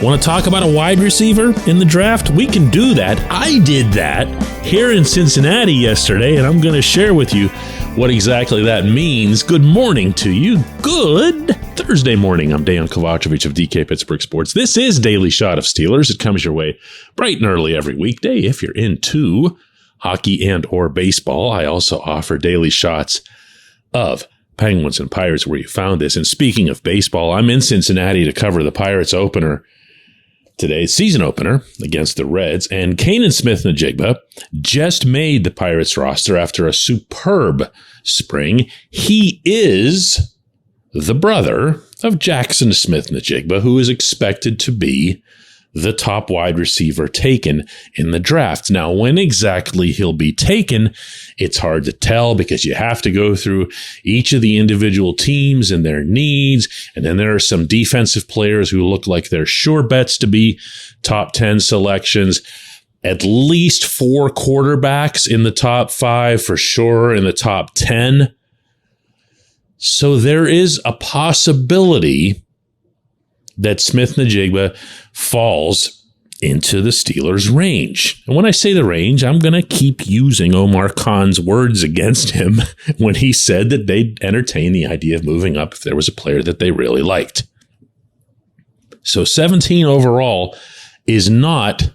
Want to talk about a wide receiver in the draft? We can do that. I did that here in Cincinnati yesterday, and I'm going to share with you what exactly that means. Good morning to you. Good Thursday morning. I'm Dejan Kovacevic of DK Pittsburgh Sports. This is Daily Shot of Steelers. It comes your way bright and early every weekday if you're into hockey and or baseball. I also offer daily shots of Penguins and Pirates where you found this. And speaking of baseball, I'm in Cincinnati to cover the Pirates opener today, season opener against the Reds. And Smith-Njigba just made the Pirates roster after a superb spring. He is the brother of Jaxon Smith-Njigba, who is expected to be the top wide receiver taken in the draft. Now, when exactly he'll be taken, it's hard to tell because you have to go through each of the individual teams and their needs. And then there are some defensive players who look like they're sure bets to be top 10 selections. At least 4 quarterbacks in the top 5 for sure, in the top 10. So there is a possibility that Smith-Njigba falls into the Steelers' range. And when I say the range, I'm going to keep using Omar Khan's words against him when he said that they'd entertain the idea of moving up if there was a player that they really liked. So 17 overall is not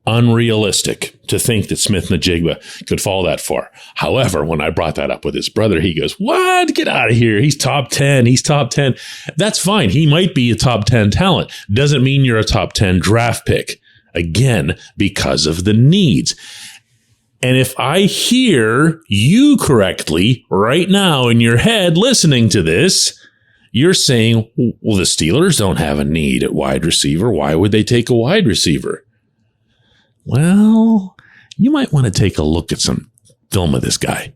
unrealistic to think that Smith-Njigba could fall that far. However, when I brought that up with his brother, he goes, "What? Get out of here. He's top 10. He's top 10. That's fine. He might be a top 10 talent. Doesn't mean you're a top 10 draft pick. Again, because of the needs. And if I hear you correctly right now in your head listening to this, you're saying, well, the Steelers don't have a need at wide receiver. Why would they take a wide receiver? Well, you might want to take a look at some film of this guy.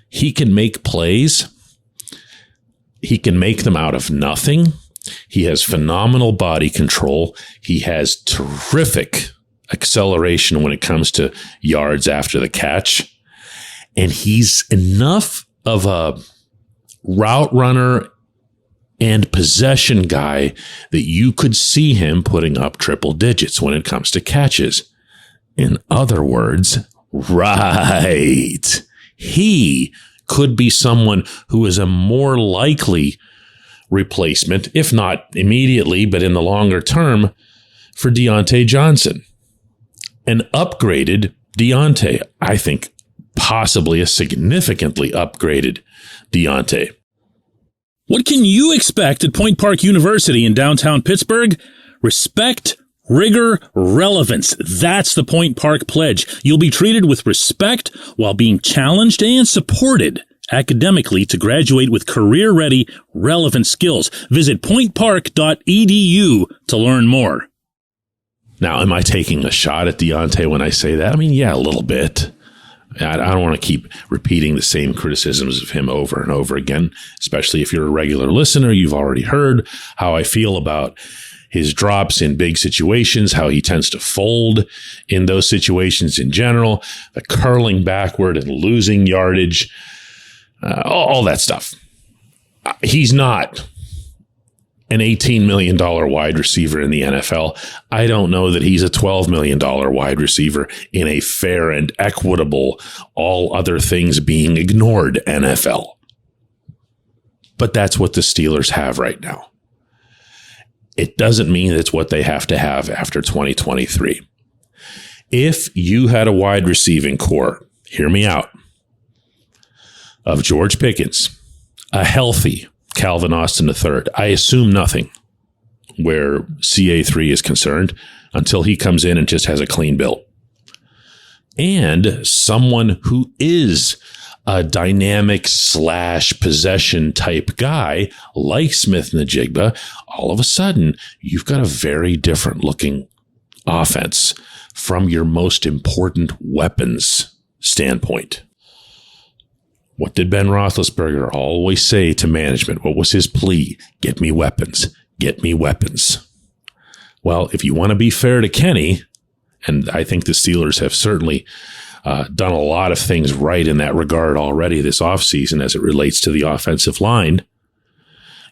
He can make plays. He can make them out of nothing. He has phenomenal body control. He has terrific acceleration when it comes to yards after the catch. And he's enough of a route runner and possession guy that you could see him putting up triple digits when it comes to catches. In other words, right, he could be someone who is a more likely replacement, if not immediately, but in the longer term, for Deontay Johnson. An upgraded Deontay, I think possibly a significantly upgraded Deontay. What can you expect at Point Park University in downtown Pittsburgh? Respect, rigor, relevance. That's the Point Park pledge. You'll be treated with respect while being challenged and supported academically to graduate with career-ready, relevant skills. Visit pointpark.edu to learn more. Now, am I taking a shot at Deontay when I say that? I mean, yeah, a little bit. I don't want to keep repeating the same criticisms of him over and over again, especially if you're a regular listener. You've already heard how I feel about his drops in big situations, how he tends to fold in those situations in general, the curling backward and losing yardage, all that stuff. He's not an $18 million wide receiver in the NFL. I don't know that he's a $12 million wide receiver in a fair and equitable, all other things being ignored NFL. But that's what the Steelers have right now. It doesn't mean it's what they have to have after 2023. If you had a wide receiving core, hear me out, of George Pickens, a healthy Calvin Austin III, I assume nothing where CA3 is concerned until he comes in and just has a clean bill. And someone who is a dynamic / possession type guy like Smith-Njigba, all of a sudden you've got a very different looking offense from your most important weapons standpoint. What did Ben Roethlisberger always say to management? What was his plea? Get me weapons. Get me weapons. Well, if you want to be fair to Kenny, and I think the Steelers have certainly done a lot of things right in that regard already this offseason as it relates to the offensive line,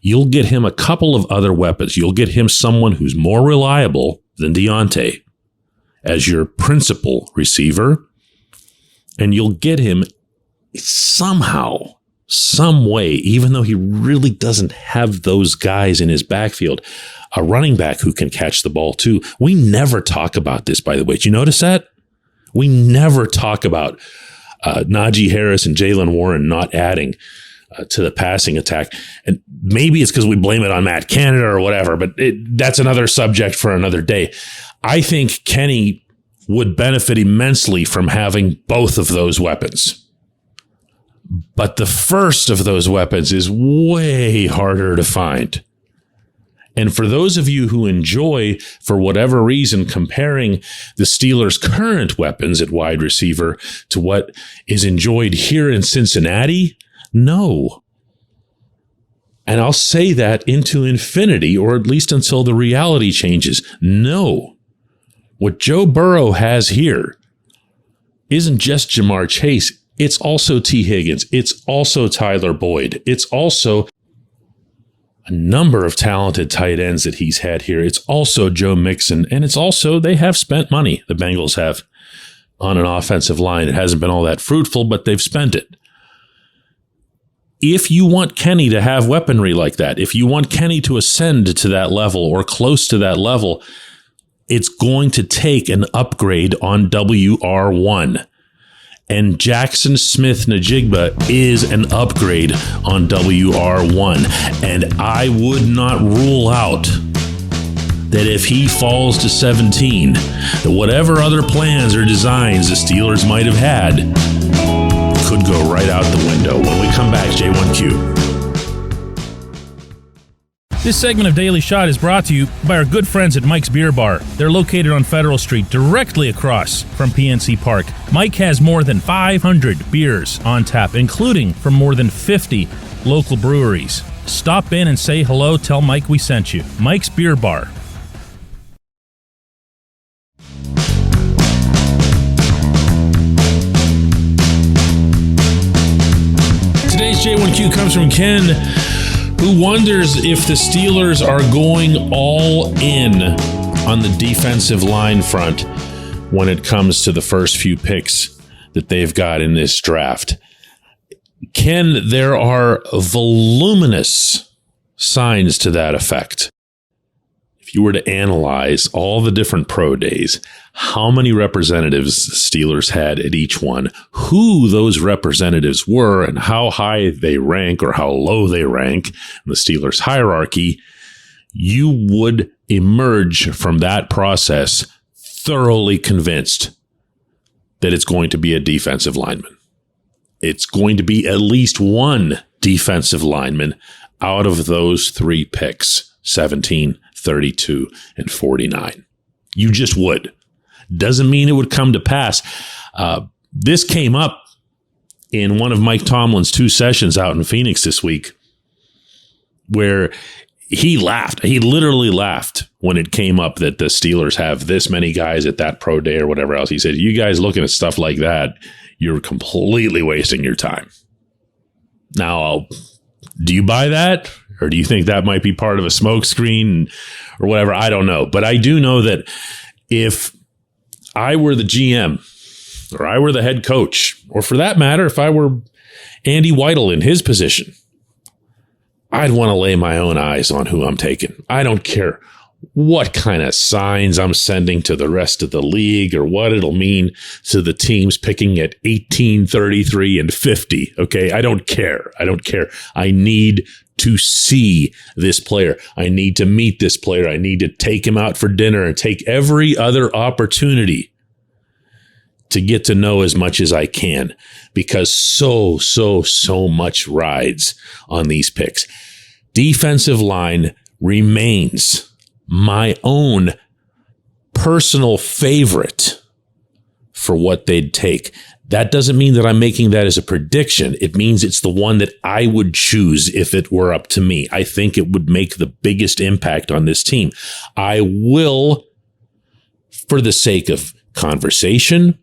you'll get him a couple of other weapons. You'll get him someone who's more reliable than Deontay as your principal receiver, and you'll get him somehow, some way, even though he really doesn't have those guys in his backfield, a running back who can catch the ball too. We never talk about this, by the way. Did you notice that? We never talk about Najee Harris and Jaylen Warren not adding to the passing attack. And maybe it's because we blame it on Matt Canada or whatever, but that's another subject for another day. I think Kenny would benefit immensely from having both of those weapons. But the first of those weapons is way harder to find. And for those of you who enjoy, for whatever reason, comparing the Steelers' current weapons at wide receiver to what is enjoyed here in Cincinnati, no. And I'll say that into infinity, or at least until the reality changes. No. What Joe Burrow has here isn't just Jamar Chase. It's also T. Higgins. It's also Tyler Boyd. It's also a number of talented tight ends that he's had here. It's also Joe Mixon. And it's also, they have spent money, the Bengals have, on an offensive line. It hasn't been all that fruitful, but they've spent it. If you want Kenny to have weaponry like that, if you want Kenny to ascend to that level or close to that level, it's going to take an upgrade on WR1. And Jaxon Smith-Njigba is an upgrade on WR1. And I would not rule out that if he falls to 17, that whatever other plans or designs the Steelers might have had could go right out the window. When we come back, J1Q. This segment of Daily Shot is brought to you by our good friends at Mike's Beer Bar. They're located on Federal Street, directly across from PNC Park. Mike has more than 500 beers on tap, including from more than 50 local breweries. Stop in and say hello. Tell Mike we sent you. Mike's Beer Bar. Today's J1Q comes from Ken, who wonders if the Steelers are going all in on the defensive line front when it comes to the first few picks that they've got in this draft. Ken, there are voluminous signs to that effect. If you were to analyze all the different pro days, how many representatives the Steelers had at each one, who those representatives were, and how high they rank or how low they rank in the Steelers hierarchy, you would emerge from that process thoroughly convinced that it's going to be a defensive lineman. It's going to be at least one defensive lineman out of those three picks, 17, 32, and 49. You just would. Doesn't mean it would come to pass. This came up in one of Mike Tomlin's 2 sessions out in Phoenix this week, where he laughed. He literally laughed when it came up that the Steelers have this many guys at that pro day or whatever else. He said, you guys looking at stuff like that, you're completely wasting your time. Now, do you buy that? Or do you think that might be part of a smokescreen or whatever? I don't know. But I do know that if I were the GM or I were the head coach, or for that matter, if I were Andy Weidel in his position, I'd want to lay my own eyes on who I'm taking. I don't care what kind of signs I'm sending to the rest of the league or what it'll mean to the teams picking at 18, 33, and 50. Okay, I don't care. I need to see this player. I need to meet this player. I need to take him out for dinner and take every other opportunity to get to know as much as I can, because so much rides on these picks. Defensive line remains my own personal favorite for what they'd take. That doesn't mean that I'm making that as a prediction. It means it's the one that I would choose if it were up to me. I think it would make the biggest impact on this team. I will, for the sake of conversation,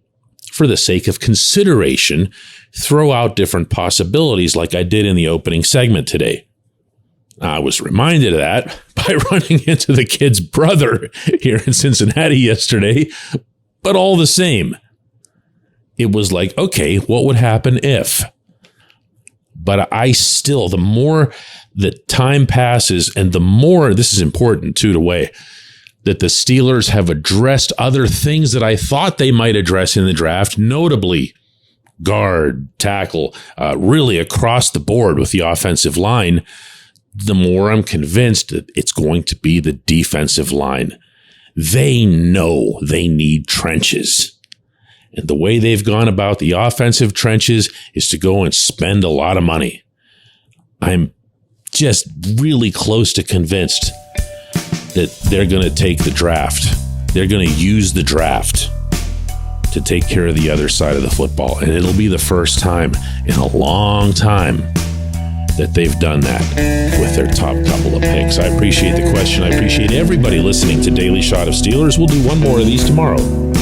for the sake of consideration, throw out different possibilities like I did in the opening segment today. I was reminded of that by running into the kid's brother here in Cincinnati yesterday. But all the same, it was like, okay, what would happen if? But I still, the more that time passes and the more, this is important too, the way that the Steelers have addressed other things that I thought they might address in the draft, notably guard, tackle, really across the board with the offensive line, the more I'm convinced that it's going to be the defensive line. They know they need trenches. And the way they've gone about the offensive trenches is to go and spend a lot of money. I'm just really close to convinced that they're going to take the draft. They're going to use the draft to take care of the other side of the football. And it'll be the first time in a long time that they've done that with their top couple of picks. I appreciate the question. I appreciate everybody listening to Daily Shot of Steelers. We'll do one more of these tomorrow.